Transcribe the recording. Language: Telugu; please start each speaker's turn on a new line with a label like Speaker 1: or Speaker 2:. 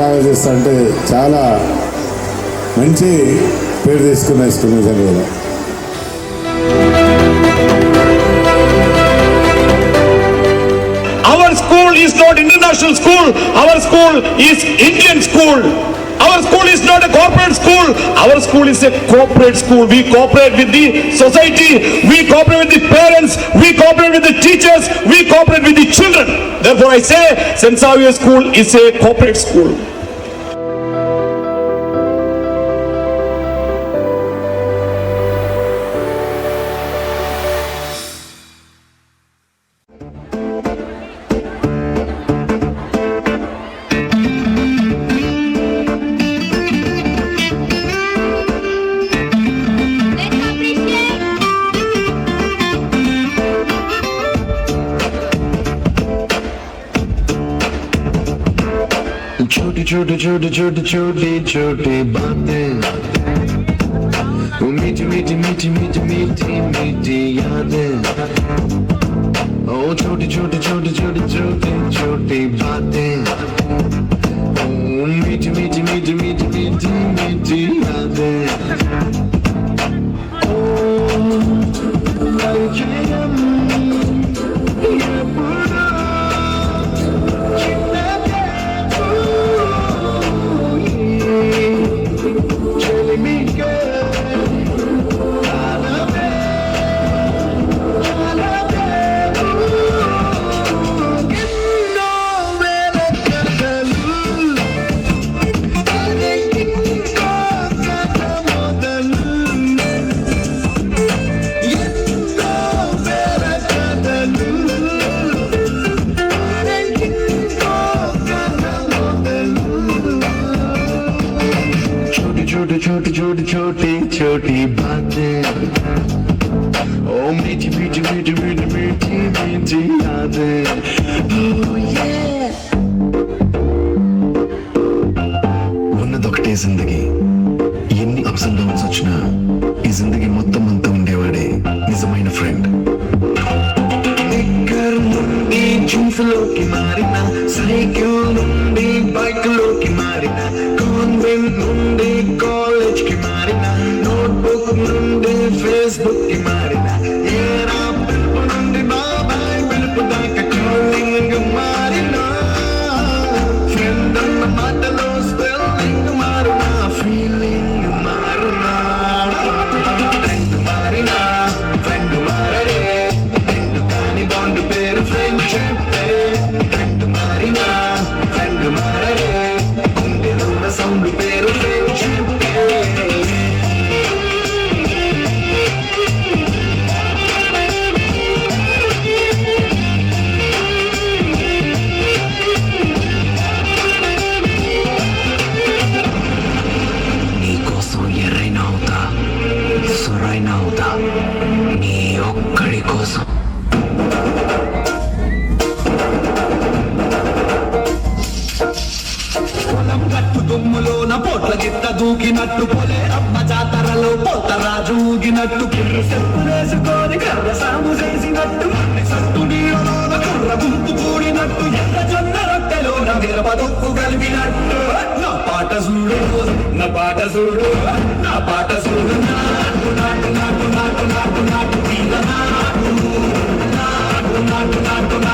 Speaker 1: బాగా చేస్తా అంటే చాలా మంచి పేరు తీసుకున్న స్కూల్ నిజంగా కూడా.
Speaker 2: Our school is not international school. Our school is Indian school. Our school is not a corporate school. Our school is a corporate school. We cooperate with the society. We cooperate with the parents. We cooperate with the teachers. We cooperate with the children. Therefore, I say St. Xavier School is a corporate school.
Speaker 3: छोटी छोटी छोटी छोटी छोटी छोटी बातें, वो मीठी मीठी मीठी मीठी मीठी मीठी यादें। ओ छोटी छोटी छोटी छोटी छोटी छोटी बातें, ओ मीठी मीठी मीठी मीठी मीठी मीठी यादें। छोटी छोटी छोटी छोटी छोटी बातें, ओ मीठी मीठी मीठी मीठी मीठी मीठी यादें। ఉన్నదొకటే జిందగీ, ఎన్ని అప్స్ అండ్ డౌన్స్ వచ్చినా ఈ జిందగీ మొత్తం అంతా ఉండేవాడే నిజమైన ఫ్రెండ్. నిక్కర్ నుండి జీన్స్ లోకి మారిన, సైకిల్ నుండి బైక్ లోకి మారిన, కాన్వెంట్ నుండి కాలేజ్ కి మారిన, నోట్బుక్ నుండి ఫేస్బుక్ కి మారిన, ఏరా పిలుపు నుండి బాబాయ్ పిలుపు దాకా కాలింగ్ మారిన, ఫ్రెండ్ అన్న మాటలో స్పెల్లింగ్ మారునా, ఫీలింగ్ మారునా, ఫ్రెండ్ మారినా ఫ్రెండ్ మారడే, ఫ్రెండ్ కాని బాండ్ పేరు ఫ్రెండ్షిప్. ఫ్రెండ్ మారినా ఫ్రెండ్ మారడే, గుండెలో ఉన్న సౌండ్ పేరు ఫ్రెండ్షిప్. నీకోసం ఎర్రైనా అవుతా, సొరైనా అవుతా, నీ ఒక్కడి కోసం. పొలం గట్టు దుమ్ములోన పోట్ల గిత్త దూకినట్టు, పొలే అమ్మ జాతరలో పోతరాజు ఊగినట్టు, కిర్రు చెప్పులేసుకొని కర్ర సాము చేసినట్టు, సట్టు నీళ్ళలోన కుర్ర గుంపు కూడినట్టు, ఎర్ర జొన్న రొట్టెలోన మిరపదొక్కు కలిపినట్టు. నా పాట చూడు నా పాట చూడు నా పాట చూడు, నాటు నాటు నాటు నాటు నాటు నాటు నాటు నాటు నాటు నాటు నాటు